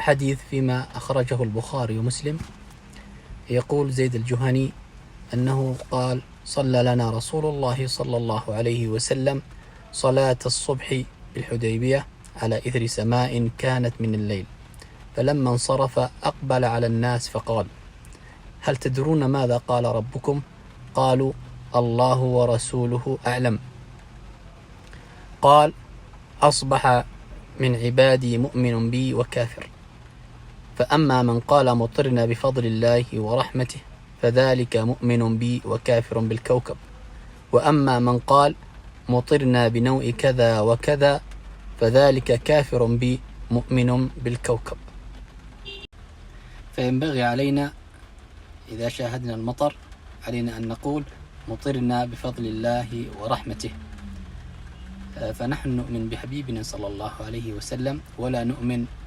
الحديث فيما أخرجه البخاري ومسلم. يقول زيد الجهني أنه قال: صلى لنا رسول الله صلى الله عليه وسلم صلاة الصبح بالحديبية على إثر سماء كانت من الليل، فلما انصرف أقبل على الناس فقال: هل تدرون ماذا قال ربكم؟ قالوا: الله ورسوله أعلم. قال: أصبح من عبادي مؤمن بي وكافر، فأما من قال مطرنا بفضل الله ورحمته فذلك مؤمن بي وكافر بالكوكب، وأما من قال مطرنا بنوء كذا وكذا فذلك كافر بي مؤمن بالكوكب. فينبغي علينا إذا شاهدنا المطر علينا أن نقول مطرنا بفضل الله ورحمته، فنحن نؤمن بحبيبنا صلى الله عليه وسلم ولا نؤمن